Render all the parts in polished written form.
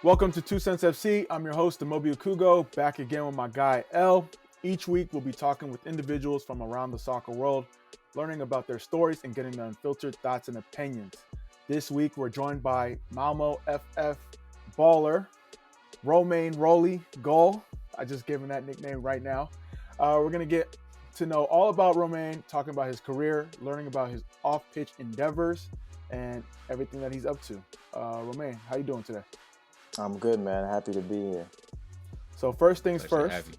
Welcome to 2Cents FC. I'm your host, Amobi and Okugo, back again with my guy, L. Each week, we'll be talking with individuals from around the soccer world, learning about their stories and getting their unfiltered thoughts and opinions. This week, we're joined by Malmo FF Baller, Romain Gall. I just gave him that nickname right now. We're going to get to know all about Romain, talking about his career, learning about his off-pitch endeavors, and everything that he's up to. Romain, how you doing today? I'm good, man. Happy to be here. So first things first,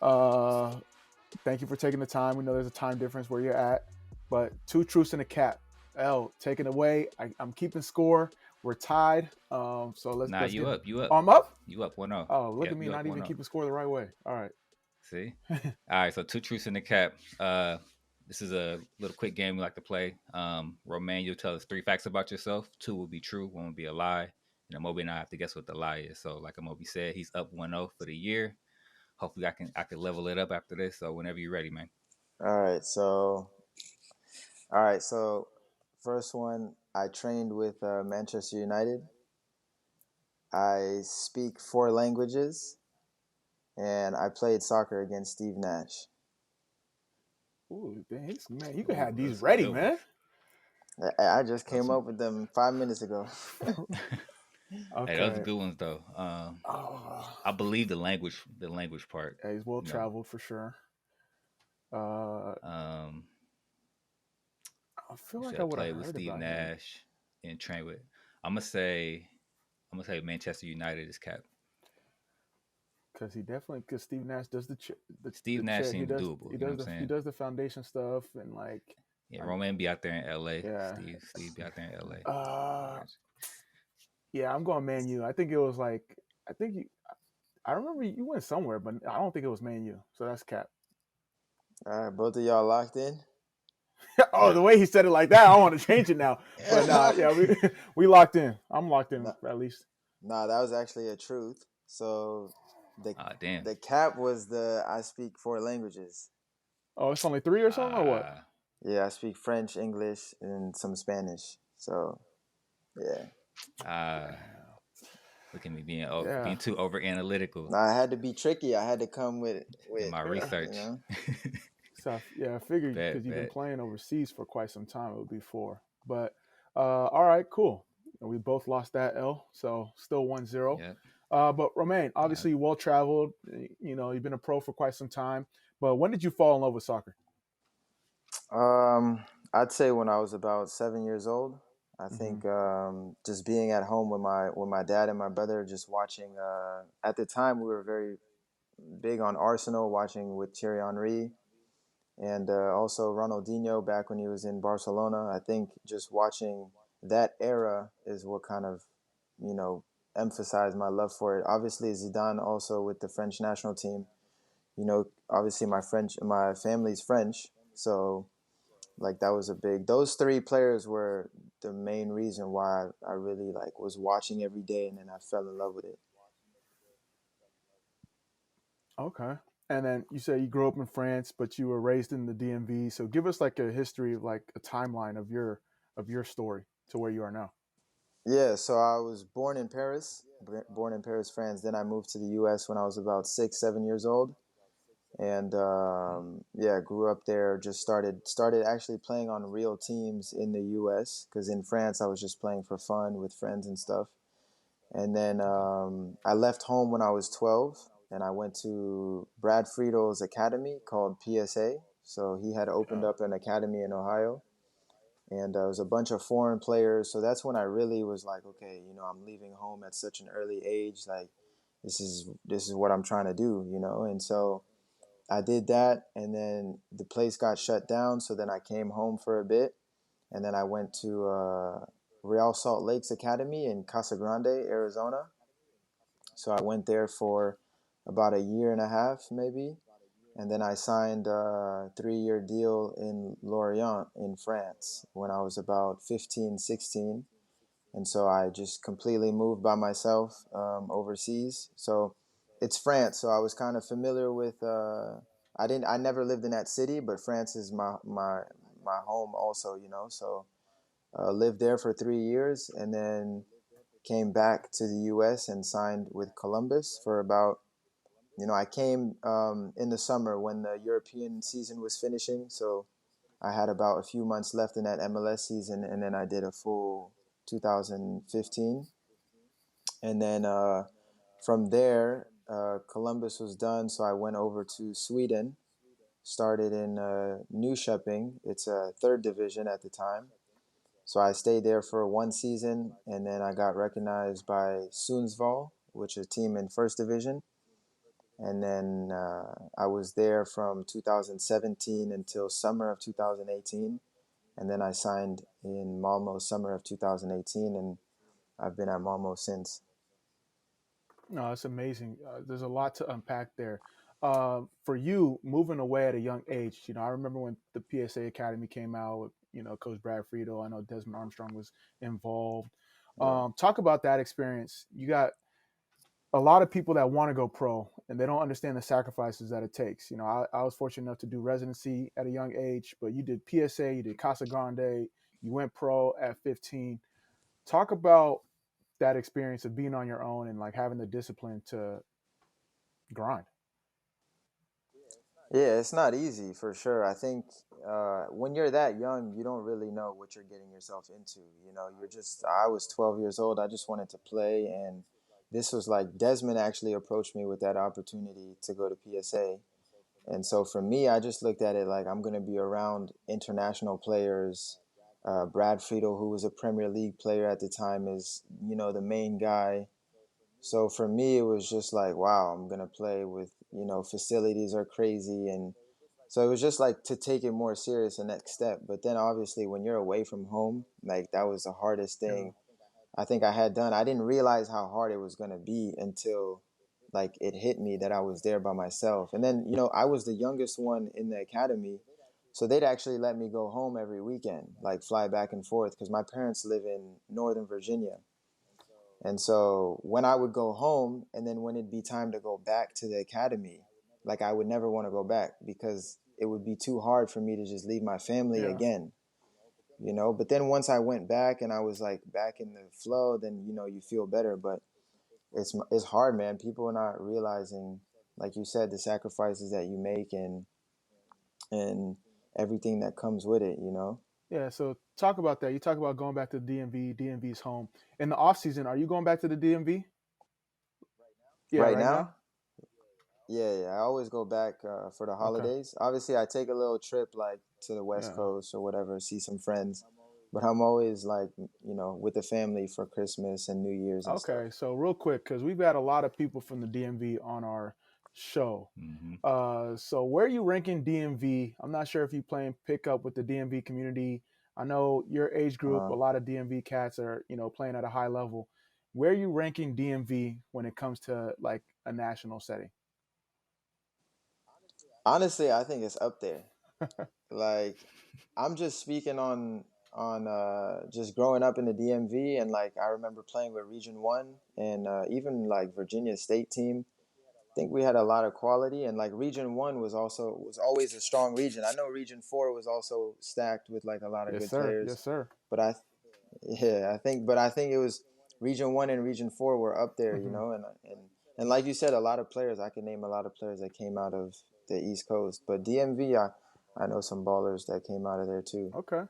thank you for taking the time. We know there's a time difference where you're at, but 2 truths and a cap. L, take it away. I'm keeping score. We're tied. So let's. Nah, you up. Oh, I'm up? You up 1-0. Oh, look at me not even keeping score the right way. All right. See? All right, so 2 truths in the cap. This is a little quick game we like to play. Romain, you'll tell us 3 facts about yourself. 2 will be true, 1 will be a lie. And Amobi and I have to guess what the lie is. So like Amobi said, he's up 1-0 for the year. Hopefully I can level it up after this. So whenever you're ready, man. All right. So first one, I trained with Manchester United. I speak 4 languages, and I played soccer against Steve Nash. Ooh, man, you can have these ready, man. I just came up with them 5 minutes ago. Okay. Hey, those are good ones though. I believe the language part. Yeah, he's well traveled for sure. I feel like I would have with Steve Nash and train with. I'm gonna say Manchester United is cap. Because Steve Nash does the Steve Nash seems doable. He does the foundation stuff and like. Yeah, Romain be out there in LA. Yeah. Steve be out there in LA. Yeah, I'm going Man U. I think it was like I remember you went somewhere, but I don't think it was Man U. So that's cap. All right, both of y'all locked in? Oh, the way he said it like that, I want to change it now. But yeah, we locked in. I'm locked in at least. Nah, that was actually a truth. So the cap was I speak 4 languages. Oh, it's only 3 or something, or what? Yeah, I speak French, English, and some Spanish. So, yeah. Look at me being too over analytical. Nah, I had to be tricky. I had to come with my research. You know? So I figured because you've been playing overseas for quite some time, it would be 4. But all right, cool. We both lost that L, so still 1-0. Yep. But Romain, obviously well traveled. You know, you've been a pro for quite some time. But when did you fall in love with soccer? I'd say when I was about 7 years old. I think just being at home with my dad and my brother, just watching. At the time, we were very big on Arsenal, watching with Thierry Henry, and also Ronaldinho back when he was in Barcelona. I think just watching that era is what kind of, emphasized my love for it. Obviously, Zidane also with the French national team. Obviously my family's French, so. Like that was those 3 players were the main reason why I really was watching every day, and then I fell in love with it. Okay. And then you said you grew up in France, but you were raised in the DMV. So give us like a history of like a timeline of your story to where you are now. Yeah. So I was born in Paris, France. Then I moved to the U.S. when I was about 6, 7 years old. And grew up there. Just started actually playing on real teams in the U.S. because in France I was just playing for fun with friends and stuff. And then I left home when I was 12, and I went to Brad Friedel's academy called PSA. So he had opened up an academy in Ohio, and there was a bunch of foreign players. So that's when I really was like, okay, I'm leaving home at such an early age. Like this is what I'm trying to do, and so. I did that, and then the place got shut down, so then I came home for a bit, and then I went to Real Salt Lake's Academy in Casa Grande, Arizona. So I went there for about a year and a half, maybe, and then I signed a 3-year deal in Lorient in France when I was about 15, 16, and so I just completely moved by myself overseas. So it's France, so I was kind of familiar with. I never lived in that city, but France is my my home also, you know. So lived there for 3 years, and then came back to the U.S. and signed with Columbus for about, you know, I came in the summer when the European season was finishing. So I had about a few months left in that MLS season, and then I did a full 2015. And then from there, Columbus was done, so I went over to Sweden, started in Nyköping. It's a third division at the time. So I stayed there for one season, and then I got recognized by Sundsvall, which is a team in first division. And then I was there from 2017 until summer of 2018. And then I signed in Malmo summer of 2018, and I've been at Malmo since. No, it's amazing. There's a lot to unpack there. For you, moving away at a young age, I remember when the PSA Academy came out with, Coach Brad Friedel. I know Desmond Armstrong was involved. Yeah. Talk about that experience. You got a lot of people that want to go pro and they don't understand the sacrifices that it takes. I was fortunate enough to do residency at a young age, but you did PSA, you did Casa Grande, you went pro at 15. Talk about that experience of being on your own and like having the discipline to grind. Yeah, it's not easy for sure. I think when you're that young, you don't really know what you're getting yourself into. You know, I was 12 years old. I just wanted to play. And this was like Desmond actually approached me with that opportunity to go to PSA. And so for me, I just looked at it like I'm going to be around international players. Brad Friedel, who was a Premier League player at the time, is, the main guy. So for me, it was just like, wow, I'm going to play with, facilities are crazy. And so it was just like to take it more serious, the next step. But then obviously when you're away from home, like that was the hardest Yeah. thing I think I had done. I didn't realize how hard it was going to be until like it hit me that I was there by myself. And then, I was the youngest one in the academy. So they'd actually let me go home every weekend, like fly back and forth, because my parents live in Northern Virginia. And so when I would go home and then when it'd be time to go back to the academy, like I would never want to go back because it would be too hard for me to just leave my family Yeah. again, But then once I went back and I was like back in the flow, then, you feel better. But it's hard, man. People are not realizing, like you said, the sacrifices that you make and everything that comes with it. Yeah. So talk about that. You talk about going back to the DMV, DMV's home. In the off season, are you going back to the DMV? Yeah, Right right now, now? yeah. I always go back for the Okay. holidays. Obviously, I take a little trip like to the West Yeah. Coast or whatever, see some friends. But I'm always like, with the family for Christmas and New Year's and stuff. Okay. So real quick, because we've had a lot of people from the DMV on our show. Mm-hmm. So where are you ranking DMV? I'm not sure if you playing pickup with the DMV community. I know your age group, a Uh, lot of DMV cats are, playing at a high level. Where are you ranking DMV when it comes to like a national setting? Honestly, I think it's up there. Like, I'm just speaking on just growing up in the DMV, and like I remember playing with Region One and even like Virginia State team. I think we had a lot of quality, and like Region One was always a strong region. I know Region Four was also stacked with like a lot of Yes, good sir. players, Yes, sir. but I think it was Region One and Region Four were up there, Hmm. and like you said, a lot of players. I can name a lot of players that came out of the East Coast, but DMV, I know some ballers that came out of there too. Okay.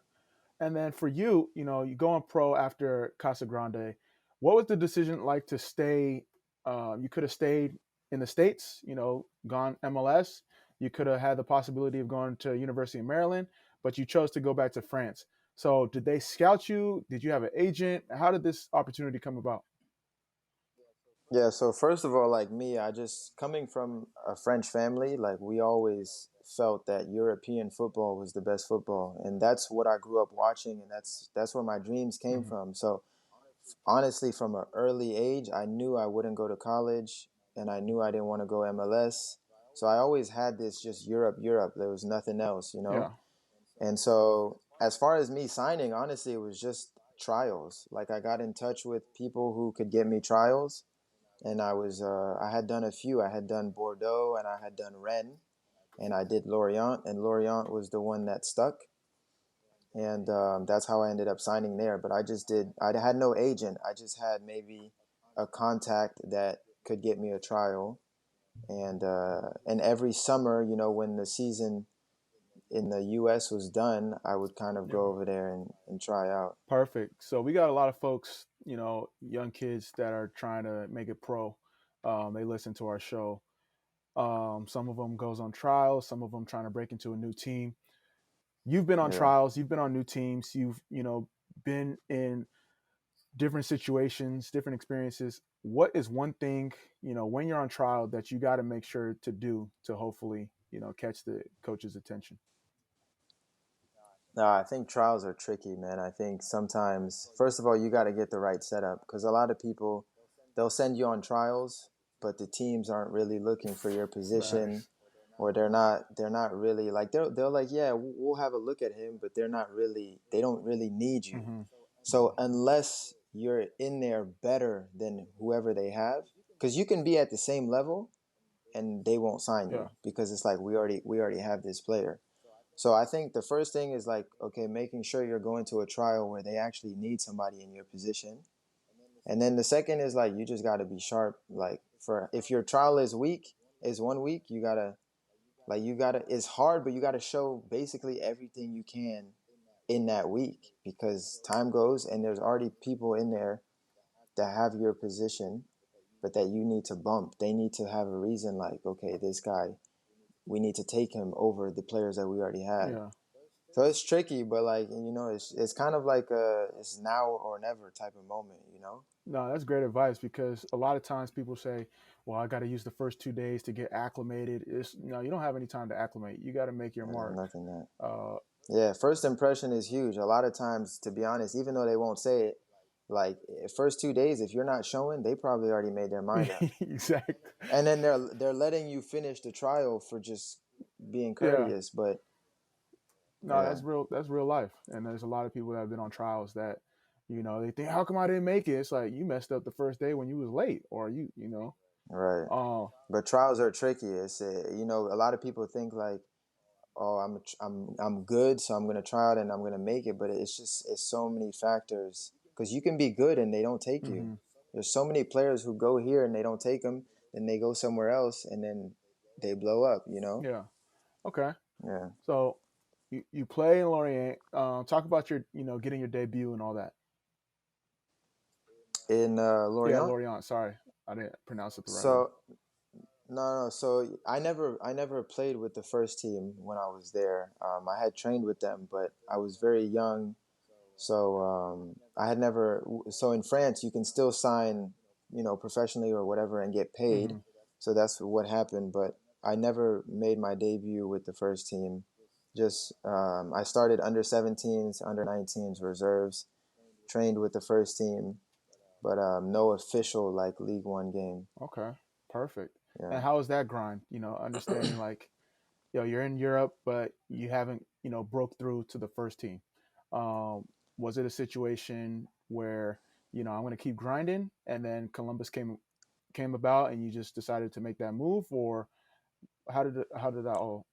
And then for you, you going pro after Casa Grande. What was the decision like to stay? You could have stayed in the States, gone MLS. You could have had the possibility of going to University of Maryland, but you chose to go back to France. So did they scout you? Did you have an agent? How did this opportunity come about? Yeah, so first of all, like me, I just coming from a French family, like we always felt that European football was the best football, and that's what I grew up watching, and that's where my dreams came Hmm. from. So honestly, from an early age, I knew I wouldn't go to college, and I knew I didn't want to go MLS. So I always had this just Europe, Europe. There was nothing else. Yeah. And so as far as me signing, honestly, it was just trials. Like I got in touch with people who could get me trials, and I had done a few. I had done Bordeaux and I had done Rennes, and I did Lorient, and Lorient was the one that stuck. and that's how I ended up signing there. But I had no agent. I just had maybe a contact that could get me a trial, and every summer, when the season in the U.S. was done, I would kind of Yeah. go over there and try out. Perfect. So we got a lot of folks, young kids that are trying to make it pro. They listen to our show. Some of them goes on trials. Some of them trying to break into a new team. You've been on Yeah. trials. You've been on new teams. You've been in different situations, different experiences. What is one thing when you're on trial that you got to make sure to do to hopefully catch the coach's attention? No, I think trials are tricky, man. I think sometimes, first of all, you got to get the right setup because a lot of people, they'll send you on trials, but the teams aren't really looking for your position, Facts. or they're not really like they're like, yeah, we'll have a look at him, but they don't really need you. Mm-hmm. So unless you're in there better than whoever they have, because you can be at the same level and they won't sign Yeah. you because it's like we already have this player. So I think the first thing is like, okay, making sure you're going to a trial where they actually need somebody in your position. And then the second is like you just got to be sharp. Like for if your trial is 1 week, you gotta it's hard, but you gotta show basically everything you can in that week because time goes and there's already people in there that have your position, but that you need to bump. They need to have a reason like, okay, this guy, we need to take him over the players that we already have. Yeah. So it's tricky, but like it's kind of like it's now or never type of moment. No, that's great advice because a lot of times people say, "Well, I got to use the first 2 days to get acclimated." It's no, you don't have any time to acclimate. You got to make your There's mark. nothing that. Uh, Yeah, first impression is huge. A lot of times, to be honest, even though they won't say it, like first 2 days, if you're not showing, they probably already made their mind up, exactly. and then they're letting you finish the trial for just being Yeah. courteous. But No, yeah, that's real. That's real life. And there's a lot of people that have been on trials that, they think, "How come I didn't make it?" It's like you messed up the first day when you was late, or right. uh, But trials are tricky. It's a lot of people think like, oh, I'm good, so I'm gonna try it and I'm gonna make it. But it's so many factors because you can be good and they don't take you. mm-hmm. There's so many players who go here and they don't take them, then they go somewhere else and then they blow up. Yeah. Okay. Yeah. So you play in Lorient. Talk about your, getting your debut and all that. In Yeah, Lorient. Lorient. Sorry, I didn't pronounce it the right way. So no. So I never played with the first team when I was there. I had trained with them, but I was very young. So I had never. So in France, you can still sign, professionally or whatever, and get paid. Mm-hmm. So that's what happened. But I never made my debut with the first team. Just I started under 17s, under 19s, reserves, trained with the first team, but no official like League One game. Okay. Perfect. Yeah. And how is that grind? Understanding like, you're in Europe, but you haven't, broke through to the first team. Um, was it a situation where I'm going to keep grinding, and then Columbus came about, and you just decided to make that move, or how did that all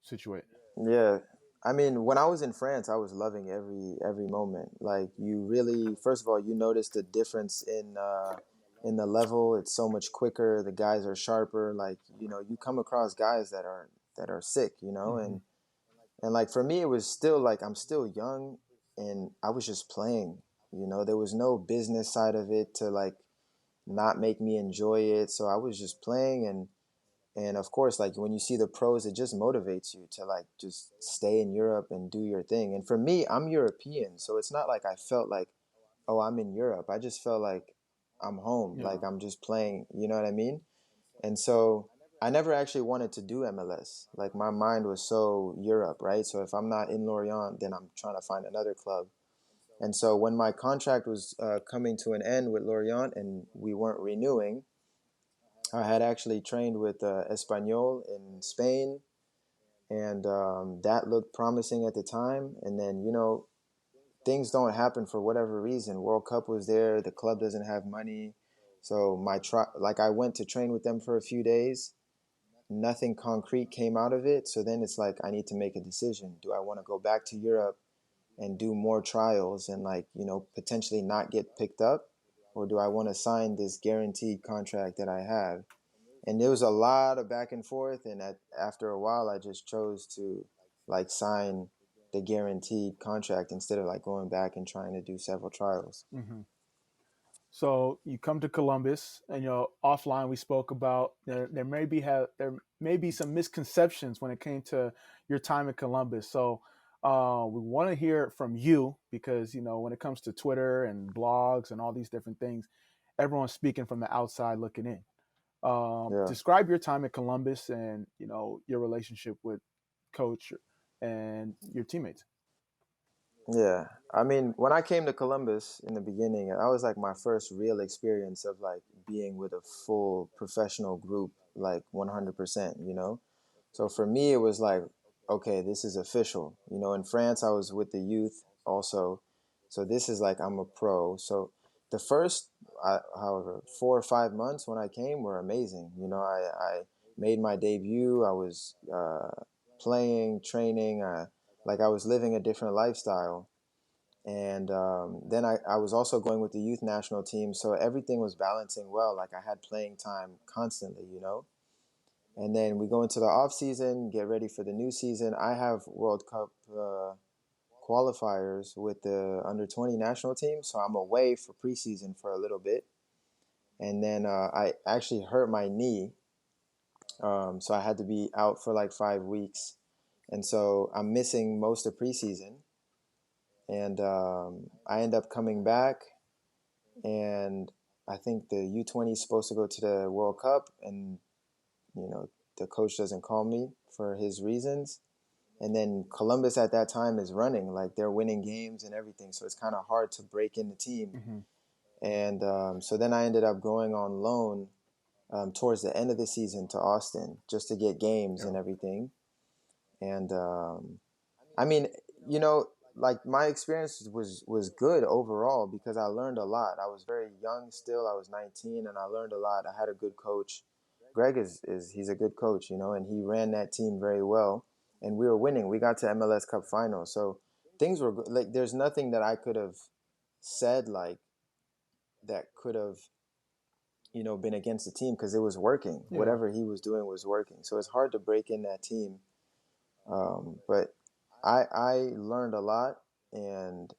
situate? Yeah. I mean, when I was in France, I was loving every moment. Like you really, first of all, you notice the difference in the level. It's so much quicker. The guys are sharper. Like, you come across guys that are sick, Mm-hmm. and like for me it was still like I'm still young and I was just playing. There was no business side of it to like not make me enjoy it. So I was just playing and of course, like when you see the pros, it just motivates you to like just stay in Europe and do your thing. And for me, I'm European, so it's not like I felt like, oh, I'm in Europe. I just felt like I'm home, Yeah. like I'm just playing. You know what I mean? And so I never actually wanted to do MLS. Like my mind was so Europe, right? So if I'm not in Lorient, then I'm trying to find another club. And so when my contract was coming to an end with Lorient and we weren't renewing, I had actually trained with Espanyol in Spain, and that looked promising at the time. And then things don't happen for whatever reason. World Cup was there, the club doesn't have money, so like I went to train with them for a few days. Nothing concrete came out of it. So then it's like I need to make a decision. Do I want to go back to Europe and do more trials and like, potentially not get picked up? Or do I want to sign this guaranteed contract that I have? And there was a lot of back and forth. And after a while, I just chose to like sign the guaranteed contract instead of like going back and trying to do several trials. Mm-hmm. So you come to Columbus, and offline we spoke about there may be some misconceptions when it came to your time in Columbus. So we want to hear it from you because when it comes to Twitter and blogs and all these different things, everyone's speaking from the outside looking in. Yeah. Describe your time at Columbus and your relationship with coach and your teammates. Yeah. I mean, when I came to Columbus in the beginning, that was like my first real experience of like being with a full professional group, like 100%. So for me, it was like, okay, this is official. In France, I was with the youth also. So this is like, I'm a pro. So the first, however, 4 or 5 months when I came were amazing. I made my debut. I was playing, training. Like I was living a different lifestyle. And then I was also going with the youth national team. So everything was balancing well. Like I had playing time constantly. And then we go into the off season, get ready for the new season. I have World Cup qualifiers with the under 20 national team. So I'm away for preseason for a little bit. And then I actually hurt my knee. So I had to be out for like 5 weeks. And so I'm missing most of preseason. And I end up coming back, and I think the U20 is supposed to go to the World Cup, and the coach doesn't call me for his reasons. And then Columbus at that time is running, like they're winning games and everything, so it's kind of hard to break in the team. Mm-hmm. And so then I ended up going on loan towards the end of the season to Austin just to get games and everything. And I mean, like my experience was good overall because I learned a lot. I was very young still. I was 19 and I learned a lot. I had a good coach. Greg is he's a good coach, and he ran that team very well. And we were winning. We got to MLS Cup final. So things were good. Like there's nothing that I could have said like that could have been against the team because it was working. Yeah. Whatever he was doing was working. So it's hard to break in that team. But I learned a lot, and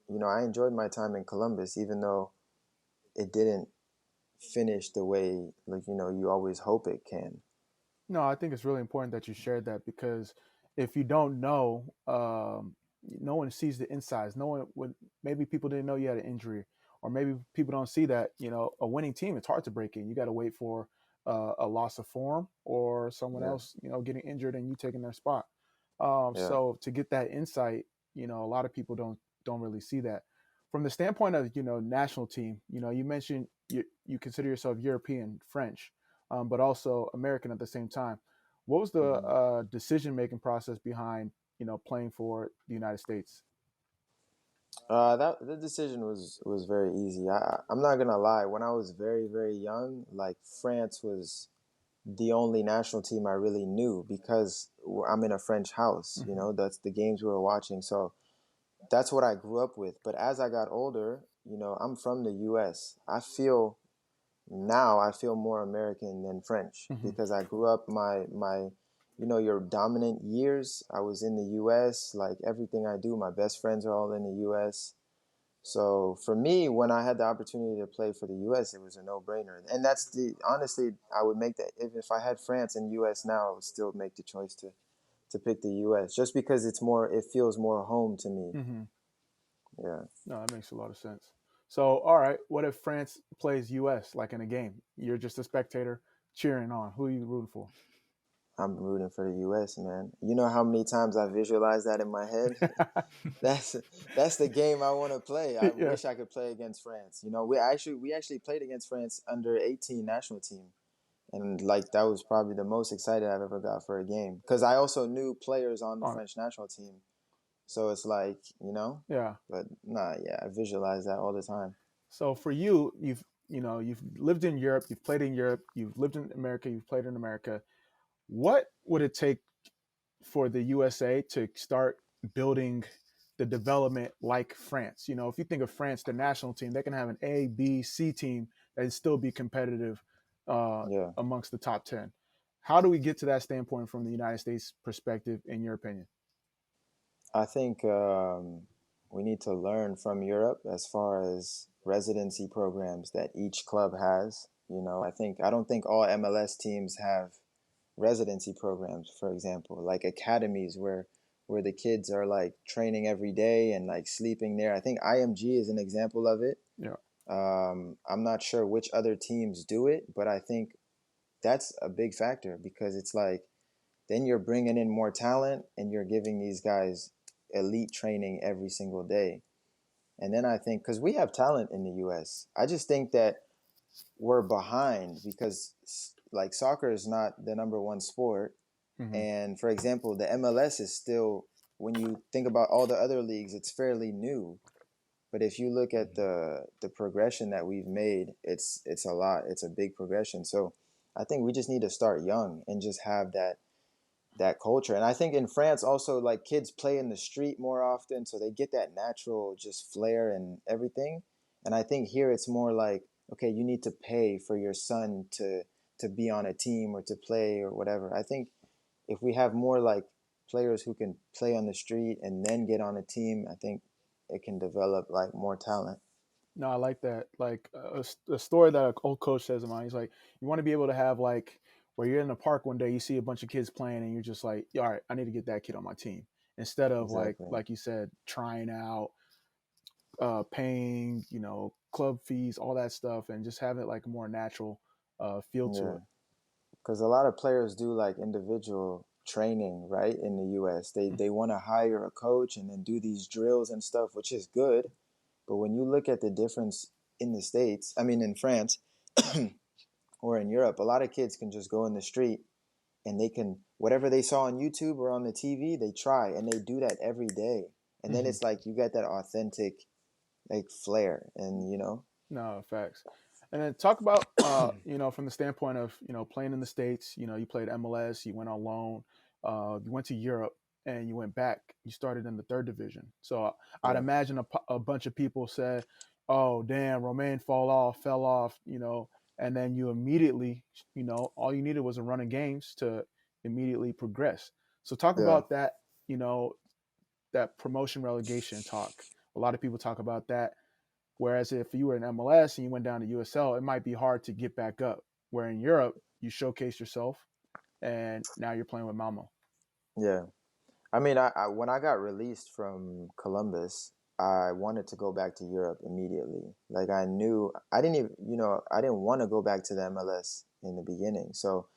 I enjoyed my time in Columbus, even though it didn't finish the way like you always hope it can. No, I think it's really important that you shared that because if you don't know, no one sees the insides. No one would. Maybe people didn't know you had an injury, or maybe people don't see that. A winning team, it's hard to break in. You got to wait for a loss of form or someone Yeah, else, getting injured and you taking their spot. yeah. So to get that insight, a lot of people don't really see that. From the standpoint of national team, you mentioned you consider yourself European, French, but also American at the same time. What was the hmm decision making process behind playing for the United States? That the decision was very easy. I'm not gonna lie. When I was very very young, like France was the only national team I really knew because I'm in a French house. Mm-hmm. That's the games we were watching. So that's what I grew up with. But as I got older, I'm from the U.S. I feel more American than French Mm-hmm. because I grew up my your dominant years. I was in the U.S. Like everything I do, my best friends are all in the U.S. So for me, when I had the opportunity to play for the U.S., it was a no-brainer. And that's honestly, I would make that if I had France and U.S. now, I would still make the choice to pick the U.S. just because it feels more home to me. Mm-hmm. Yeah. No, that makes a lot of sense. So, all right, what if France plays U.S. like in a game? You're just a spectator cheering on. Who are you rooting for? I'm rooting for the U.S., man. You know how many times I visualize that in my head? That's that's the game I want to play. I Yeah. wish I could play against France. We actually played against France under 18 national team, and like that was probably the most excited I've ever got for a game because I also knew players on the On it. French national team. So it's like Yeah. but nah, yeah, I visualize that all the time. So for you, you've lived in Europe, you've played in Europe, you've lived in America, you've played in America. What would it take for the USA to start building the development like France. You know, if you think of France, the national team, they can have an A, B, C team and still be competitive Yeah. amongst the top 10. How do we get to that standpoint from the United States perspective, in your opinion? I think we need to learn from Europe as far as residency programs that each club has. You know, I don't think all MLS teams have residency programs, for example, like academies where the kids are like training every day and like sleeping there. I think IMG is an example of it. Yeah. I'm not sure which other teams do it, but I think that's a big factor because it's like then you're bringing in more talent and you're giving these guys elite training every single day. And then I think because we have talent in the US, I just think that we're behind because like soccer is not the number one sport. Mm-hmm. And for example, the MLS is still, when you think about all the other leagues, it's fairly new. But if you look at the progression that we've made, it's a lot. It's a big progression. So I think we just need to start young and just have that culture. And I think in France also, like, kids play in the street more often, so they get that natural just flair and everything. And I think here it's more like, okay, you need to pay for your son to be on a team or to play or whatever. I think if we have more like players who can play on the street and then get on a team, I think it can develop like more talent. No, I like that. Like a story that an old coach says of mine. He's like, you want to be able to have like where you're in the park one day, you see a bunch of kids playing, and you're just like, yeah, all right, I need to get that kid on my team. Instead of Exactly. like you said, trying out, paying, club fees, all that stuff, and just have it like a more natural feel to Yeah. it. Because a lot of players do like individual training, right? In the US, they want to hire a coach and then do these drills and stuff, which is good. But when you look at the difference in the States, I mean in France or in Europe, a lot of kids can just go in the street and they can, whatever they saw on YouTube or on the TV, they try and they do that every day. And then Mm-hmm. it's like you get that authentic like flair and No, facts. And then talk about, from the standpoint of, playing in the States, you played MLS, you went on loan, you went to Europe and you went back, you started in the third division. So I'd yeah, imagine a bunch of people said, oh, damn, Romain fell off, and then you immediately, all you needed was a run of games to immediately progress. So talk yeah. about that, you know, that promotion relegation talk. A lot of people talk about that. Whereas if you were in MLS and you went down to USL, it might be hard to get back up. Where in Europe, you showcase yourself, and now you're playing with Malmo. Yeah. I mean, I when I got released from Columbus, I wanted to go back to Europe immediately. Like I knew I didn't even, I didn't want to go back to the MLS in the beginning. So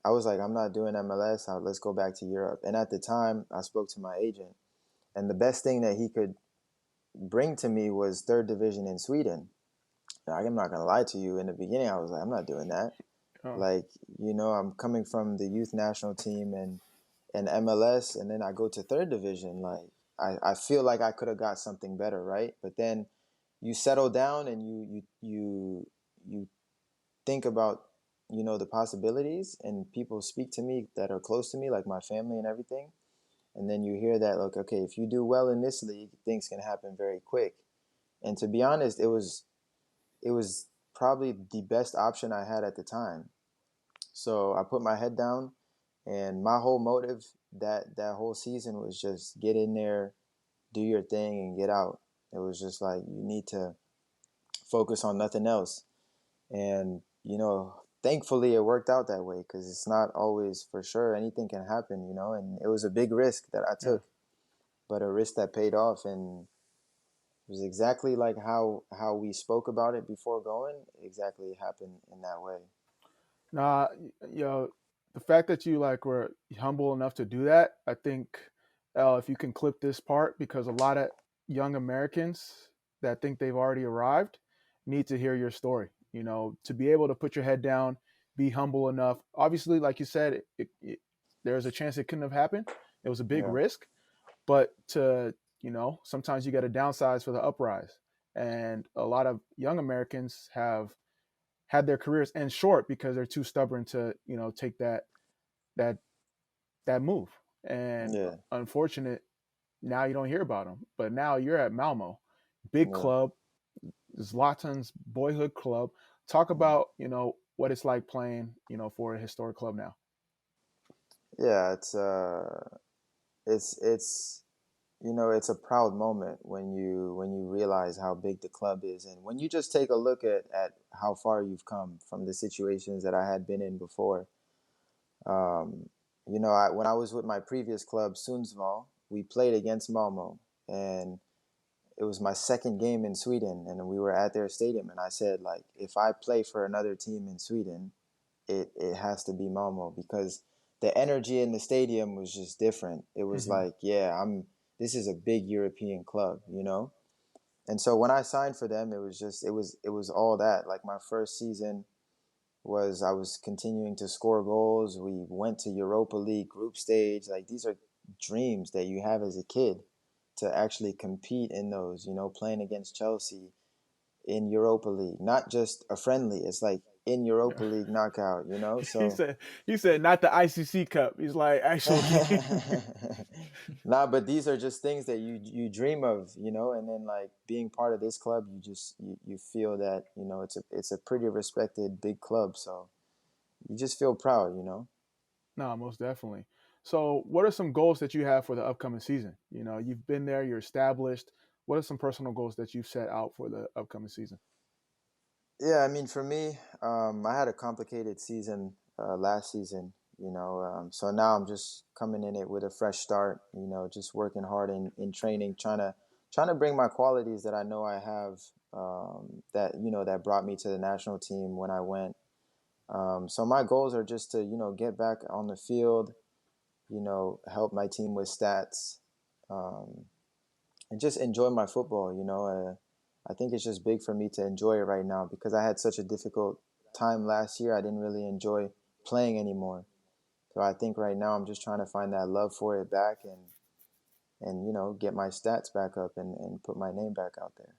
I was like, I'm not doing MLS. Let's go back to Europe. And at the time, I spoke to my agent, and the best thing that he could bring to me was third division in Sweden. Now, I'm not gonna lie to you. In the beginning, I was like, I'm not doing that. Oh, Like, I'm coming from the youth national team and MLS, and then I go to third division. Like, I feel like I could have got something better, right? But then you settle down and you think about the possibilities, and people speak to me that are close to me, like my family and everything. And then you hear that, like, okay, if you do well in this league, things can happen very quick. And to be honest, it was probably the best option I had at the time. So I put my head down, and my whole motive that whole season was just get in there, do your thing, and get out. It was just like you need to focus on nothing else. And thankfully it worked out that way because it's not always for sure. Anything can happen, and it was a big risk that I yeah. took, but a risk that paid off, and it was exactly like how we spoke about it before going. Exactly happened in that way. Nah, the fact that you like were humble enough to do that, I think, if you can clip this part, because a lot of young Americans that think they've already arrived need to hear your story. To be able to put your head down, be humble enough. Obviously, like you said, there's a chance it couldn't have happened. It was a big Yeah, risk, but sometimes you got to downsize for the uprise. And a lot of young Americans have had their careers end short because they're too stubborn to take that that move. And yeah, unfortunate, now you don't hear about him. But now you're at Malmo, big Yeah. club, Zlatan's boyhood club. Talk Mm. about, what it's like playing, for a historic club now. Yeah, it's it's a proud moment when you realize how big the club is, and when you just take a look at how far you've come from the situations that I had been in before. Um, when I was with my previous club, Sundsvall, we played against Malmo, and it was my second game in Sweden, and we were at their stadium, and I said, like, if I play for another team in Sweden, it has to be Malmo, because the energy in the stadium was just different. It was Mm-hmm. like, yeah, this is a big European club, you know? And so when I signed for them, it was all that. Like, my first season was, I was continuing to score goals. We went to Europa League group stage. Like, these are dreams that you have as a kid, to actually compete in those, playing against Chelsea in Europa League, not just a friendly. It's like in Europa League knockout, he So said he said not the ICC Cup. He's like actual game. nah, but these are just things that you dream of, and then, like, being part of this club, you feel that, it's a pretty respected big club, so you just feel proud. No, most definitely. So, what are some goals that you have for the upcoming season? You've been there, you're established. What are some personal goals that you've set out for the upcoming season? Yeah, I mean, for me, I had a complicated season last season, so now I'm just coming in it with a fresh start, just working hard in training, trying to bring my qualities that I know I have, that brought me to the national team when I went. So my goals are just to, get back on the field, help my team with stats, um, and just enjoy my football. I think it's just big for me to enjoy it right now, because I had such a difficult time last year. I didn't really enjoy playing anymore. So I think right now I'm just trying to find that love for it back, and get my stats back up, and put my name back out there.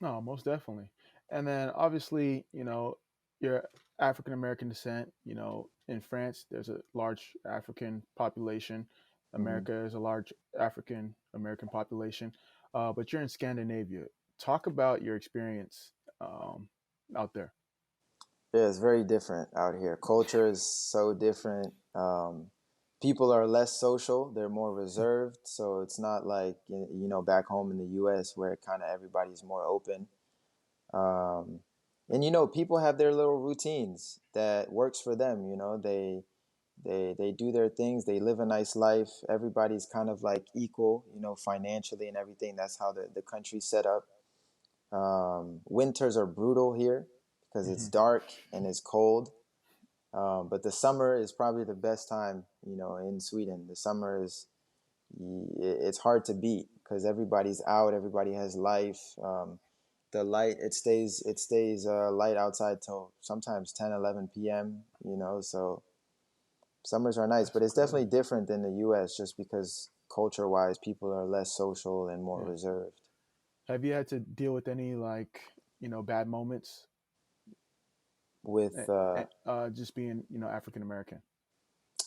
No, most definitely. And then obviously, you're African American descent. In France, there's a large African population. Hmm. America is a large African American population. But you're in Scandinavia. Talk about your experience um, out there. Yeah, it's very different out here. Culture is so different. People are less social. They're more reserved. So it's not like, back home in the U.S., where kind of everybody's more open. Um, and people have their little routines that works for them. They do their things. They live a nice life. Everybody's kind of like equal, financially and everything. That's how the country's set up. Winters are brutal here, because it's Hmm. dark and it's cold. But the summer is probably the best time, in Sweden. The summer is, it's hard to beat, because everybody's out, everybody has life. The light, it stays light outside till sometimes 10, 11 p.m. So summers are nice, That's but it's definitely incredible. different than the U.S., just because culture-wise, people are less social and more Yeah. reserved. Have you had to deal with any like bad moments, With just being African American?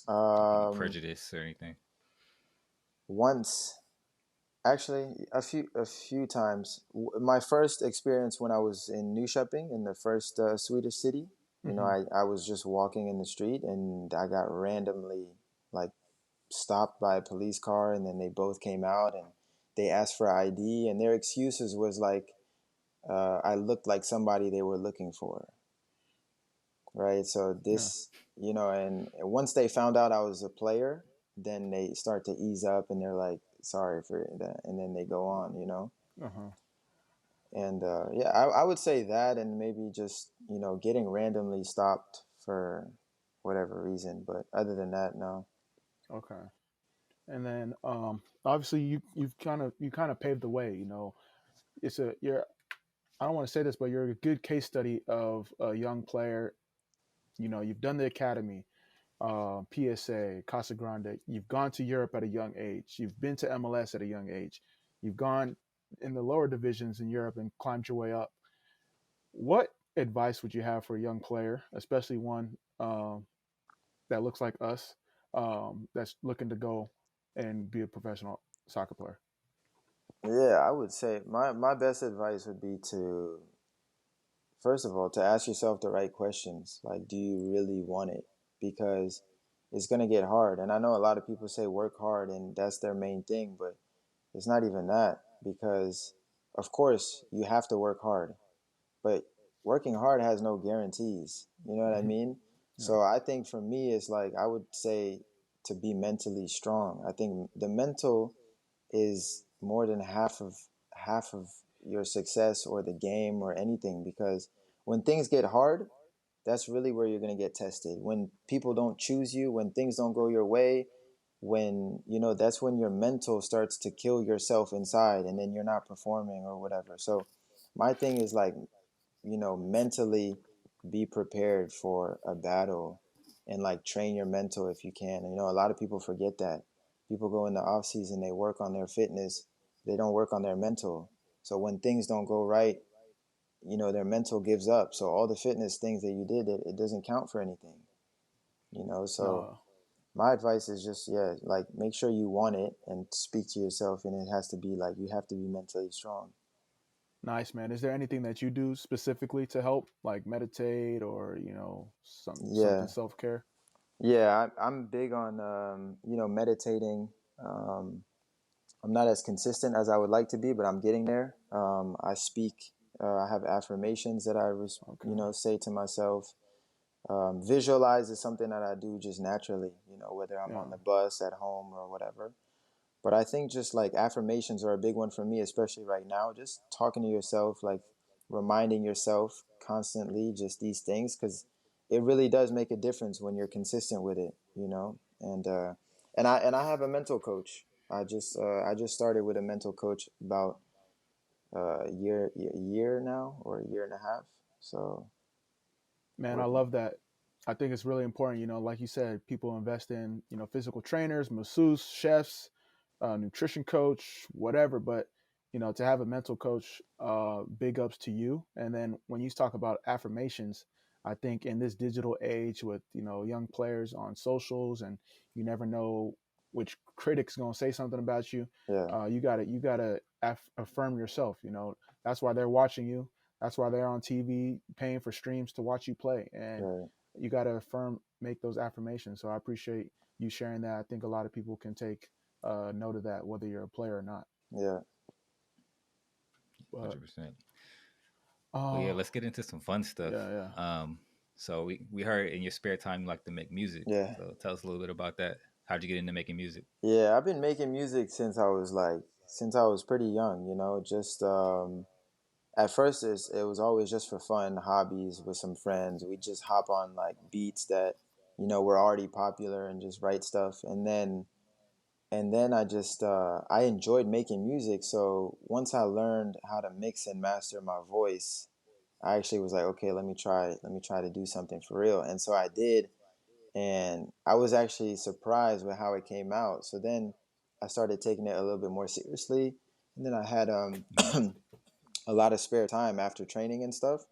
Any um, prejudice or anything? once, actually, a few times. My first experience, when I was in Nyköping, in the first Swedish city. Hmm. I was just walking in the street, and I got randomly, like, stopped by a police car, and then they both came out, and they asked for ID, and their excuses was like, I looked like somebody they were looking for, right? So Yeah. this, and once they found out I was a player, then they start to ease up, and they're like, sorry for that, and then they go on. Uh huh. And yeah, I would say that, and maybe just, getting randomly stopped for whatever reason. But other than that, no. Okay. And then obviously you kind of paved the way. You're I don't want to say this, but you're a good case study of a young player. You've done the academy, PSA, Casa Grande. You've gone to Europe at a young age. You've been to MLS at a young age. You've gone in the lower divisions in Europe and climbed your way up. What advice would you have for a young player, especially one that looks like us, that's looking to go and be a professional? soccer player? Yeah, I would say my best advice would be to, first of all, to ask yourself the right questions. Like, do you really want it? Because it's going to get hard. And I know a lot of people say work hard and that's their main thing, but it's not even that, because of course you have to work hard, but working hard has no guarantees. You know what I mean? Yeah. So I think for me, it's like, I would say to be mentally strong. I think the mental is more than half of your success or the game or anything, because when things get hard, that's really where you're going to get tested. When people don't choose you, when things don't go your way, when, that's when your mental starts to kill yourself inside, and then you're not performing or whatever. So my thing is like, mentally be prepared for a battle, and like train your mental if you can. And, a lot of people forget that. People go in the off season, they work on their fitness, they don't work on their mental. So when things don't go right, their mental gives up. So all the fitness things that you did, it doesn't count for anything, So No. my advice is just, yeah, like make sure you want it and speak to yourself. And it has to be like, you have to be mentally strong. Nice, man. Is there anything that you do specifically to help, like meditate or something Yeah. self care? Yeah, I'm big on meditating. I'm not as consistent as I would like to be, but I'm getting there. I speak. I have affirmations that Okay. say to myself. Visualize is something that I do just naturally. Whether I'm on Yeah. the bus, at home, or whatever. But I think just like affirmations are a big one for me, especially right now. Just talking to yourself, like reminding yourself constantly just these things, because it really does make a difference when you're consistent with it. And I have a mental coach. I just started with a mental coach about a year now, or a year and a half. So Man, I working. love that. I think it's really important. Like you said, people invest in physical trainers, masseuse, chefs, nutrition coach, whatever. But to have a mental coach, big ups to you. And then when you talk about affirmations, I think in this digital age with young players on socials, and you never know which critic's gonna say something about you. Yeah. You gotta affirm yourself. That's why they're watching you. That's why they're on TV paying for streams to watch you play. And Right. you got to make those affirmations. So I appreciate you sharing that. I think a lot of people can take note of that, whether you're a player or not. Yeah. But 100%. Well, yeah, oh, let's get into some fun stuff. yeah, yeah. So we heard in your spare time you like to make music. Yeah. So tell us a little bit about that. How'd you get into making music? Yeah, I've been making music since I was pretty young, just at first it was always just for fun, hobbies with some friends. We just hop on like beats that, were already popular and just write stuff. And then I enjoyed making music. So once I learned how to mix and master my voice, I actually was like, okay, let me try to do something for real. And so I did, and I was actually surprised with how it came out. So then I started taking it a little bit more seriously, and then I had Mm-hmm. a lot of spare time after training and stuff.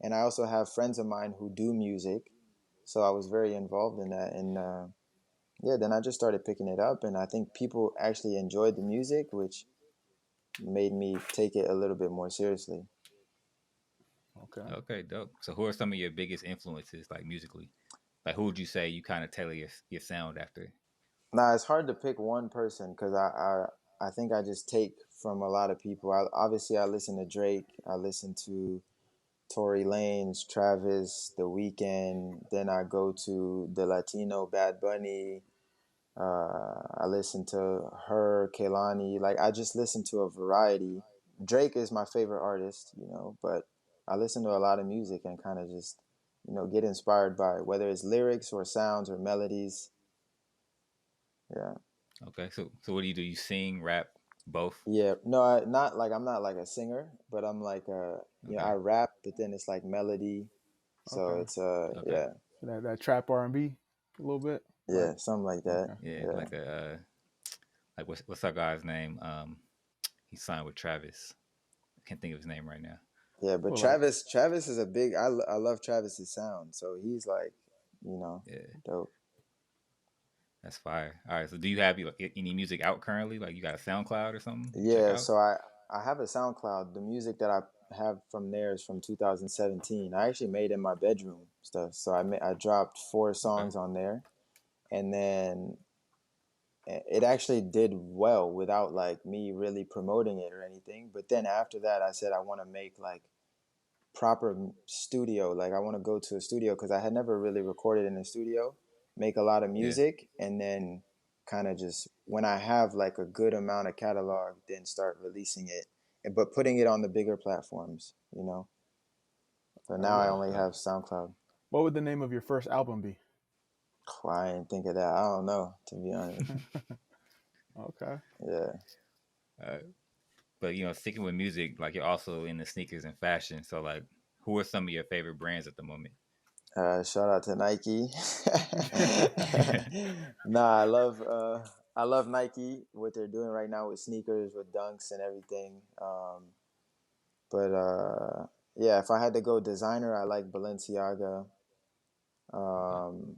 And I also have friends of mine who do music, so I was very involved in that. And yeah, then I just started picking it up, and I think people actually enjoyed the music, which made me take it a little bit more seriously. Okay. Okay, dope. So who are some of your biggest influences, like musically? Like who would you say you kind of tailor your sound after? Nah, it's hard to pick one person, because I think I just take from a lot of people. Obviously I listen to Drake, I listen to Tory Lanez, Travis, The Weeknd. Then I go to the Latino Bad Bunny. I listen to her, Kehlani. Like, I just listen to a variety. Drake is my favorite artist, but I listen to a lot of music and kind of just, get inspired by it, whether it's lyrics or sounds or melodies. Yeah. Okay, so what do? You sing, rap, both? Yeah, no, I'm not like a singer, but I'm like I Okay, rap, but then it's like melody, so Okay. it's okay, yeah, So that trap R&B a little bit. Like, yeah, something like that. okay. yeah, Yeah, like a like what's our guy's name? He signed with Travis. I can't think of his name right now. yeah, but Well, like, Travis is a big. I love Travis's sound, so he's like, Yeah. dope. That's fire. All right. So do you have any music out currently? Like you got a SoundCloud or something you can check Yeah, out? so I have a SoundCloud. The music that I have from there is from 2017. I actually made in my bedroom stuff. So I dropped 4 Okay. songs on there, and then it actually did well without like me really promoting it or anything. But then after that, I said I want to make like proper studio. Like I want to go to a studio because I had never really recorded in a studio, make a lot of Yeah. music, and then kind of just when I have like a good amount of catalog, then start releasing it, but putting it on the bigger platforms, you know. But now I Okay. only Okay. have SoundCloud. What would the name of your first album be? Oh, I didn't think of that. I don't know, to be honest. Okay. Yeah. Uh, but sticking with music, like you're also in the sneakers and fashion. So like, who are some of your favorite brands at the moment? Shout out to Nike. Nah, I love Nike, what they're doing right now with sneakers, with dunks and everything. But yeah, if I had to go designer, I like Balenciaga. Okay.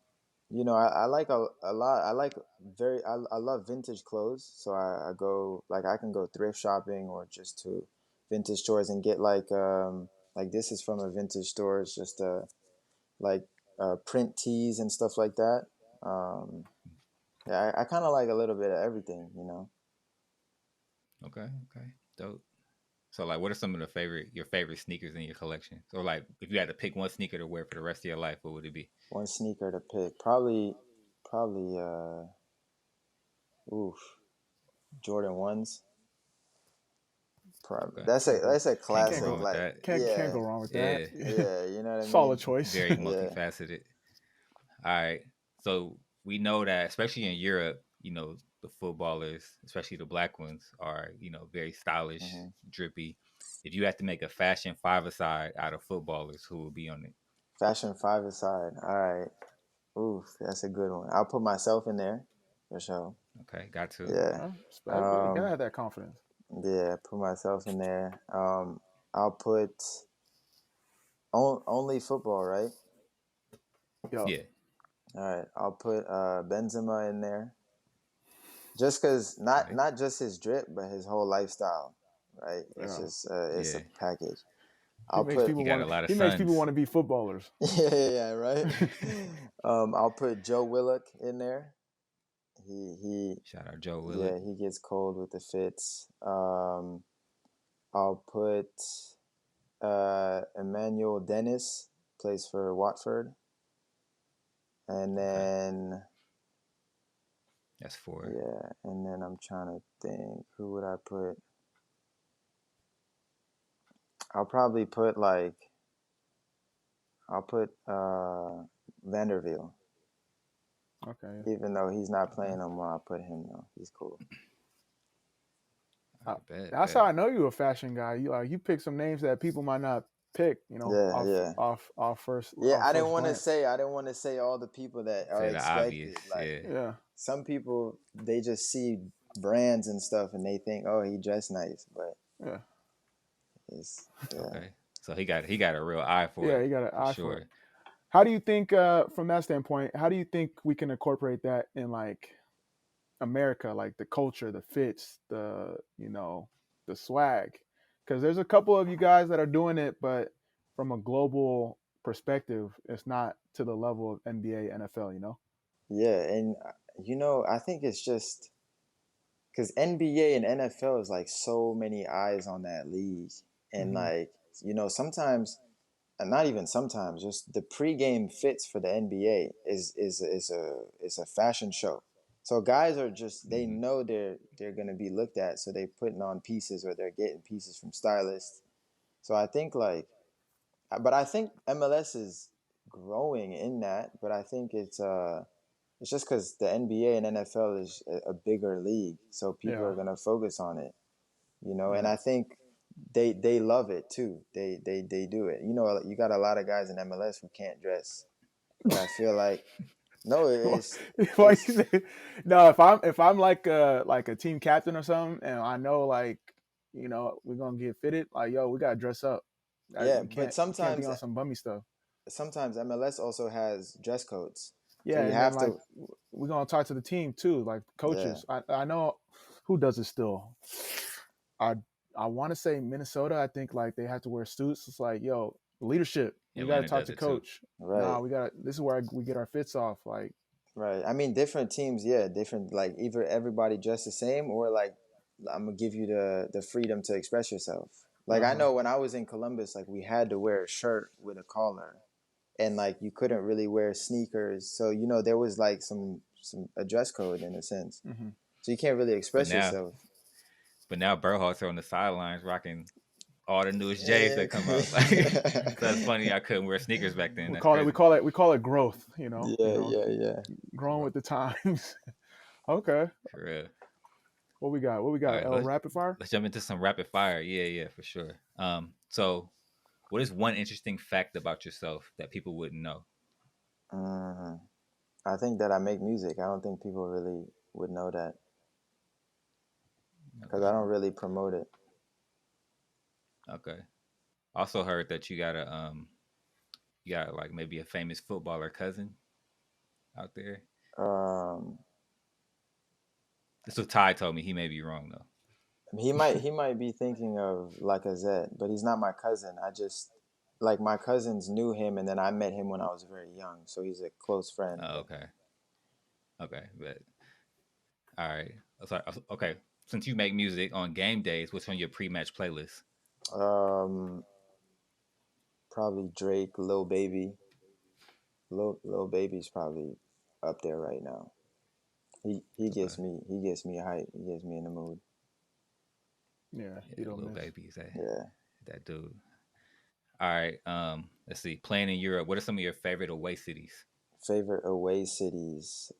I like a lot. I love vintage clothes. So I go like I can go thrift shopping or just to vintage stores and get like this is from a vintage store. It's just like print tees and stuff like that. Um, yeah, I kind of like a little bit of everything, you know. Okay. Okay. Dope. So like, what are some of your favorite sneakers in your collection? So like, if you had to pick one sneaker to wear for the rest of your life, what would it be? One sneaker to pick, probably oof, Jordan ones. Probably Okay. that's a Can't go classic. wrong with Like that. Can't yeah, go wrong with that. Yeah. yeah, you know what I Solid mean? choice. Very Yeah. multifaceted. All right. So we know that, especially in Europe, the footballers, especially the black ones, are, very stylish, hmm drippy. If you had to make a fashion five-a-side out of footballers, who would be on it? Fashion five aside. All right. Oof, that's a good one. I'll put myself in there for sure. Okay, got to. Yeah. Okay. Respect. You gotta Um. have that confidence. Yeah. Put myself in there. I'll put only football, right? Yo, Yeah. All right. I'll put Benzema in there. Just because Okay. not just his drip, but his whole lifestyle, right? It's yeah. just it's Yeah. a package. He I'll makes put He people got a want. lot of He makes people sons. want to be footballers. yeah, right. I'll put Joe Willock in there. He Shout out Joe Willock. yeah, he gets cold with the fits. I'll put Emmanuel Dennis, plays for Watford, and Okay. then That's four. yeah, and then I'm trying to think who would I put. I'll probably put like I'll put Vanderville. Okay. Even though he's not Okay. playing no more, I'll put him though. He's cool. All Uh, right, bet, that's bet. how I know you a fashion guy. You pick some names that people might not pick. Yeah, yeah. Yeah, off first glance. I didn't want to say all the people that are Say the obvious. expected. Like Yeah. Yeah. some people they just see brands and stuff and they think, "Oh, he dressed nice." But Yeah. it's yeah. Okay. So he got a real eye for Yeah. it You got an for eye for sure. it. How do you think, from that standpoint, how do you think we can incorporate that in like America, like the culture, the fits, the swag? Because there's a couple of you guys that are doing it, but from a global perspective, it's not to the level of NBA, NFL. Yeah, and I think it's just cuz NBA and NFL is like so many eyes on that league and Hmm. like, sometimes and not even sometimes, just the pregame fits for the NBA is a fashion show. So guys are just they Hmm. know they're gonna be looked at, so they putting on pieces or they're getting pieces from stylists. So I think but I think MLS is growing in that, but I think it's just because the NBA and NFL is a bigger league, so people Yeah. are gonna focus on it, and Yeah. I think they love it too. They do it. You got a lot of guys in MLS who can't dress, but I feel like no, Why you it's say no? If I'm like a team captain or something, and I know like we're gonna get fitted, like yo, we gotta dress up. yeah, We but can't be on some bummy stuff. sometimes MLS also has dress codes. Yeah, So you and then have like to, we're gonna talk to the team too, like yeah, coaches. I know who does it still. I I want to say Minnesota. I think like they have to wear suits. It's like, yo, leadership. We got to Atlanta talk does to it too. coach. right. Nah, we got. This is where we get our fits off. Like, Right. I mean, different teams, yeah, different. Like either everybody dressed the same, or like I'm gonna give you the freedom to express yourself. Like I uh-huh. know when I was in Columbus, like we had to wear a shirt with a collar, and like you couldn't really wear sneakers. So there was like a dress code in a sense. Hmm. So you can't really But express now, yourself. but now Berhalter on the sidelines rocking all the newest J's Yeah. that come out. Like, so it's funny I couldn't wear sneakers back then. We That's call it. We crazy. call it. We call it growth. Yeah, yeah, yeah. Growing with the times. Okay. For real. What we got? What we All got? right, El rapid fire. let's jump into some rapid fire. Yeah, for sure. So what is one interesting fact about yourself that people wouldn't know? hmm I think that I make music. I don't think people really would know that because I Okay. don't really promote it. Okay. Also heard that you got like maybe a famous footballer cousin out there. Um, This is what Ty told me. He may be wrong though. he might be thinking of Lacazette, but he's not my cousin. I just like my cousins knew him, and then I met him when I was very young, so he's a close friend. Oh, okay. Okay. But all right. Sorry. Okay. Since you make music on game days, what's on your pre-match playlist? Um, Probably Drake, Lil Baby. Lil Baby's probably up there right now. He Okay. gets me hype. He gets me in the mood. Yeah, you Yeah, don't little miss. baby, is Yeah. that dude. All right. Let's see. Playing in Europe. What are some of your favorite away cities? Favorite away cities.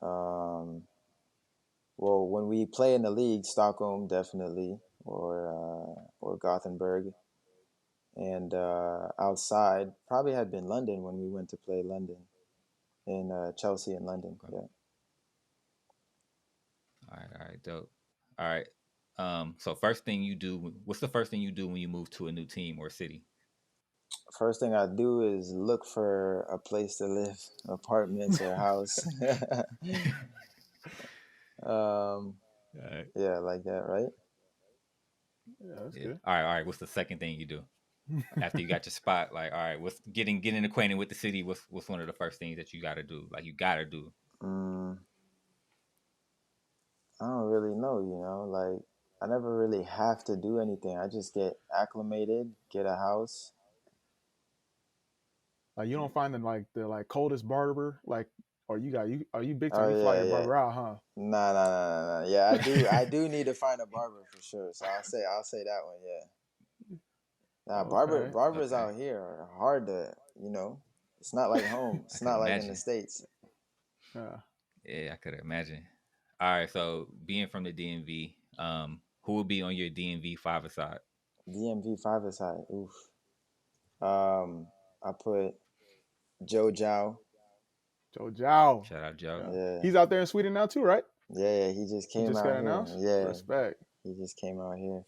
Well, when we play in the league, Stockholm definitely, or Gothenburg, and outside probably had been London when we went to play London in Chelsea in London. Okay. Yeah. All right, dope. All right. So first thing you do, what's the first thing you do when you move to a new team or city? First thing I do is look for a place to live, apartments or house. um, All right. yeah, like that, right? Yeah, that's Yeah. good. All right. What's the second thing you do after you got your spot? Like, all right, what's getting acquainted with the city? What's one of the first things that you got to do? Like, you got to do. Mm, I don't really know, like I never really have to do anything. I just get acclimated, get a house. Like you don't find the coldest barber like, or you are you big time? Oh You fly yeah, your yeah. barber out, huh? Nah, nah, nah, nah, nah. Yeah, I do need to find a barber for sure. So I'll say that one. Yeah. Nah, Okay. barbers Okay. out here are hard to. It's not like home. I It's could not like in the imagine. States. Yeah. Yeah, I could imagine. All right. So being from the DMV, who will be on your DMV five aside? DMV five is high. Oof. I put Joe Jow. Joe Jow. Shout out Joe. Yeah. Yeah. He's out there in Sweden now too, right? Yeah, he just He came just out got here. announced. Yeah, Respect. he just came out here.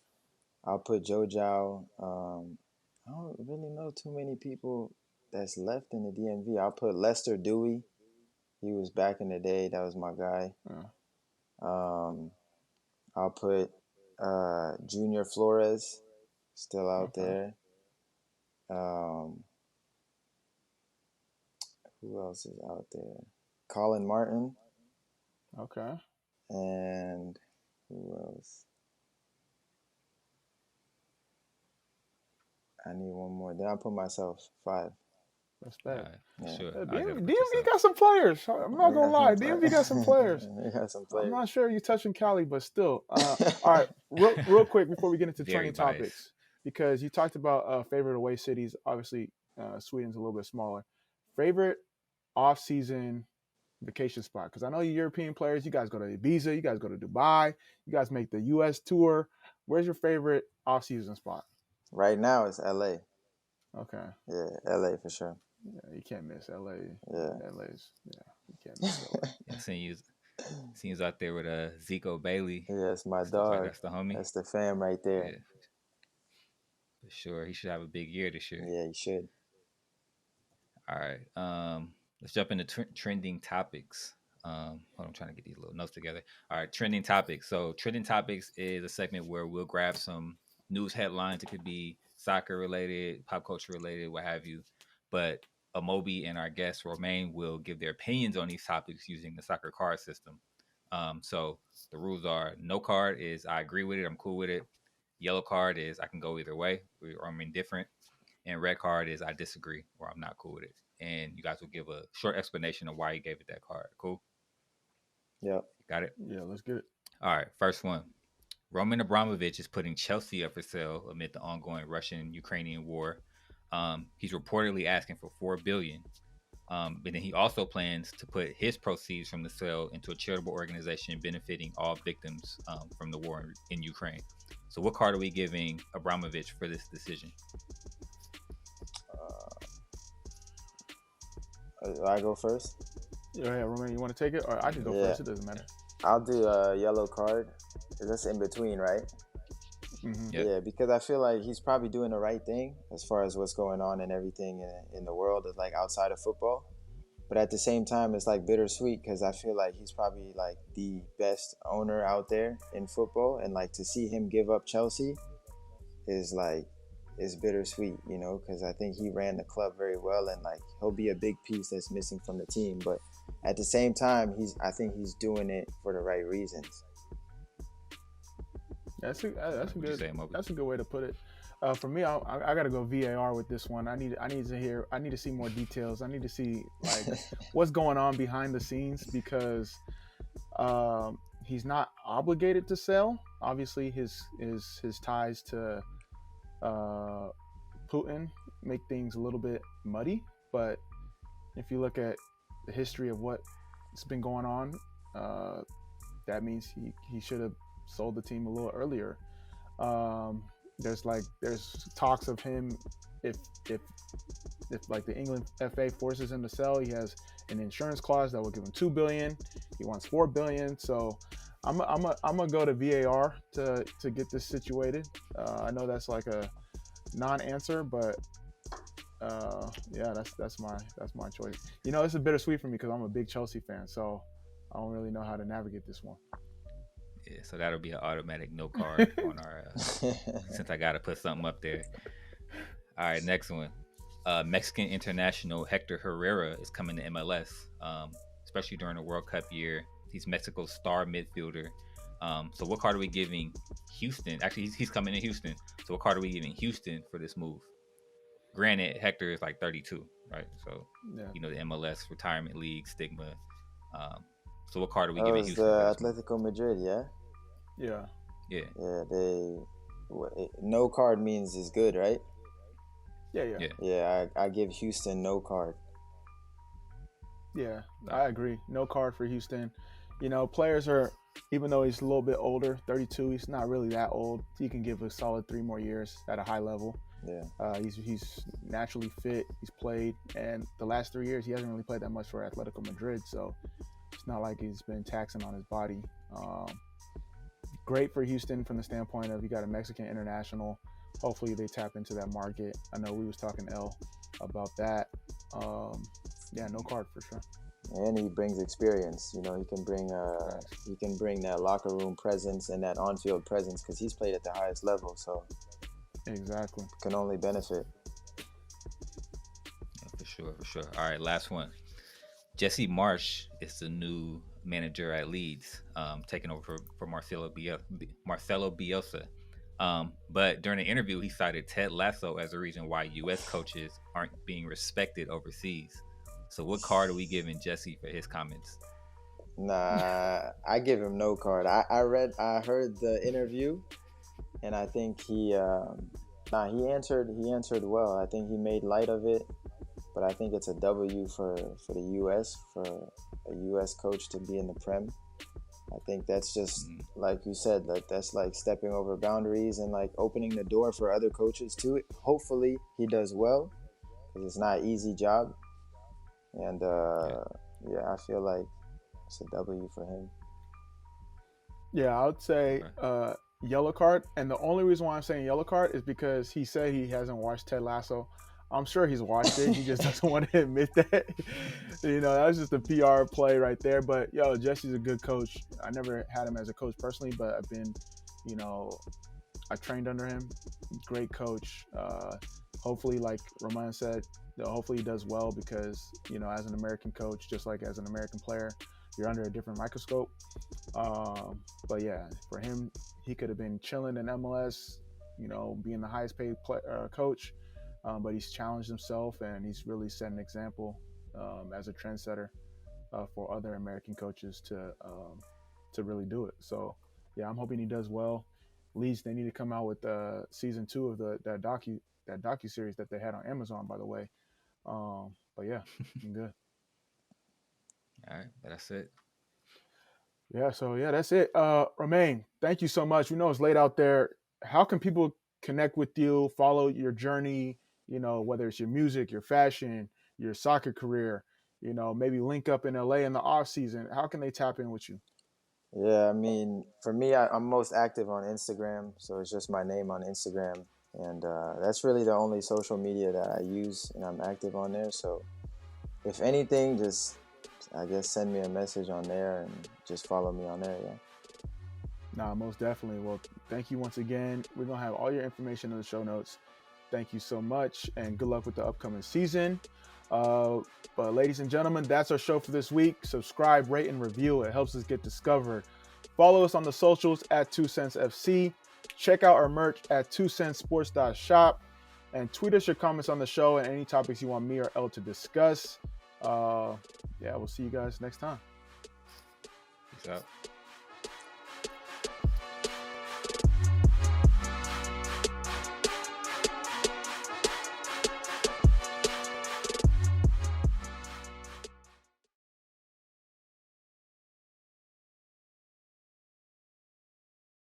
I'll put Joe Jow. I don't really know too many people that's left in the DMV. I'll put Lester Dewey. He was back in the day. That was my guy. Yeah. Um, I'll put Junior Flores, still out Okay. there. Um, who else is out there? Colin Martin. Okay. And who else? I need one more. Then I'll put myself five. All Respect. right, for Yeah. sure. I gotta put DMV yourself. got some players. I'm not We gonna got some lie. play. DMV got some players. We got some I'm players. not sure you touching Cali, but still. All right. Real quick before we get into Very trending biased. topics, because you talked about favorite away cities. Obviously, Sweden's a little bit smaller. Favorite off-season vacation spot? Because I know you European players. You guys go to Ibiza. You guys go to Dubai. You guys make the U.S. tour. Where's your favorite off-season spot? Right now it's LA. Okay. Yeah, LA for sure. Yeah, you can't miss LA. Yeah. LA's you can't miss LA. Yeah, seen you out there with Zico Bailey. Yeah, it's my Stuff like dog. that's the homie. That's the fam right there. Yeah, for sure. He should have a big year this year. Yeah, you should. All right. Let's jump into trending topics. I'm trying to get these little notes together. All right, trending topics. So, trending topics is a segment where we'll grab some news headlines. It could be soccer related, pop culture related, what have you. But Amobi and our guest Romain will give their opinions on these topics using the soccer card system. So the rules are: no card is I agree with it, I'm cool with it. Yellow card is I can go either way, or I'm indifferent. And red card is I disagree or I'm not cool with it. And you guys will give a short explanation of why you gave it that card. Cool? Yeah. Got it? Yeah, let's get it. All right, first one. Roman Abramovich is putting Chelsea up for sale amid the ongoing Russian-Ukrainian war. He's reportedly asking for $4 billion. But then he also plans to put his proceeds from the sale into a charitable organization benefiting all victims from the war in Ukraine. So, what card are we giving Abramovich for this decision? I go first. Yeah, Romain, you want to take it, or I can go first? It doesn't matter. I'll do a yellow card. That's in between, right? Mm-hmm. Yep. Yeah, because I feel like he's probably doing the right thing as far as what's going on and everything in the world is like outside of football. But at the same time, it's like bittersweet because I feel like he's probably like the best owner out there in football, and like to see him give up Chelsea is bittersweet, you know, because I think he ran the club very well, and like he'll be a big piece that's missing from the team. But at the same time, I think he's doing it for the right reasons. That's a good way to put it. For me, I got to go VAR with this one. I need to see more details. I need to see like what's going on behind the scenes because he's not obligated to sell. Obviously, his ties to Putin make things a little bit muddy. But if you look at the history of what's been going on, that means he should have sold the team a little earlier. There's talks of him if like the England FA forces him to sell, he has an insurance clause that will give him $2 billion. He wants $4 billion. So I'm gonna go to VAR to get this situated. I know that's like a non-answer, but yeah, that's my choice. You know, it's a bittersweet for me because I'm a big Chelsea fan, so I don't really know how to navigate this one. Yeah, so that'll be an automatic no card on our since I gotta put something up there. All right, next one. Mexican international Hector Herrera is coming to MLS, especially during the World Cup year. He's Mexico's star midfielder. So what card are we giving Houston? Actually, he's coming to Houston. So what card are we giving Houston for this move? Granted, Hector is like 32, right? So yeah. You know the MLS retirement league stigma. So what card are we giving Houston? Atletico Madrid, yeah. Yeah. Yeah. No card means is good, right? Yeah. I give Houston no card. Yeah, I agree. No card for Houston. You know, players are, even though he's a little bit older, 32, he's not really that old. He can give a solid 3 more years at a high level. Yeah. He's naturally fit. He's played, and the last 3 years he hasn't really played that much for Atletico Madrid, so it's not like he's been taxing on his body. Great for Houston from the standpoint of you got a Mexican international. Hopefully they tap into that market. I know we was talking L about that. Yeah, no card for sure. And he brings experience. You know, he can bring that locker room presence and that on-field presence because he's played at the highest level. So exactly, can only benefit. Yeah, for sure. All right, last one. Jesse Marsch is the new manager at Leeds, taking over for Marcelo Bielsa. But during the interview, he cited Ted Lasso as the reason why U.S. coaches aren't being respected overseas. So what card are we giving Jesse for his comments? Nah, I give him no card. I heard the interview, and I think he answered well. I think he made light of it, but I think it's a W for the U.S. for a U.S. coach to be in the Prem. I think that's just like you said, that's like stepping over boundaries and like opening the door for other coaches too. Hopefully he does well because it's not an easy job. And I feel like it's a W for him. Yeah, I would say yellow card. And the only reason why I'm saying yellow card is because he said he hasn't watched Ted Lasso. I'm sure he's watched it. He just doesn't want to admit that. That was just a PR play right there. But yo, Jesse's a good coach. I never had him as a coach personally, but I've been, you know, I trained under him. Great coach. Hopefully, like Romain said, hopefully he does well because, as an American coach, just like as an American player, you're under a different microscope. But yeah, for him, he could have been chilling in MLS, being the highest paid coach. But he's challenged himself and he's really set an example as a trendsetter for other American coaches to really do it. So yeah, I'm hoping he does well. Leeds, they need to come out with season 2 of that docu series that they had on Amazon, by the way. But yeah, I'm good. All right, but that's it. Yeah, so yeah, that's it. Romain, thank you so much. We know it's late out there. How can people connect with you, follow your journey, whether it's your music, your fashion, your soccer career, maybe link up in LA in the off season? How can they tap in with you? Yeah, I mean, for me, I'm most active on Instagram, so it's just my name on Instagram, and that's really the only social media that I use, and I'm active on there. So, if anything, just I guess send me a message on there and just follow me on there. Yeah. Nah, most definitely. Well, thank you once again. We're gonna have all your information in the show notes. Thank you so much, and good luck with the upcoming season. But ladies and gentlemen, that's our show for this week. Subscribe, rate, and review. It helps us get discovered. Follow us on the socials at 2Cents FC. Check out our merch at 2centsports.shop. And tweet us your comments on the show and any topics you want me or Elle to discuss. Yeah, we'll see you guys next time. Peace out.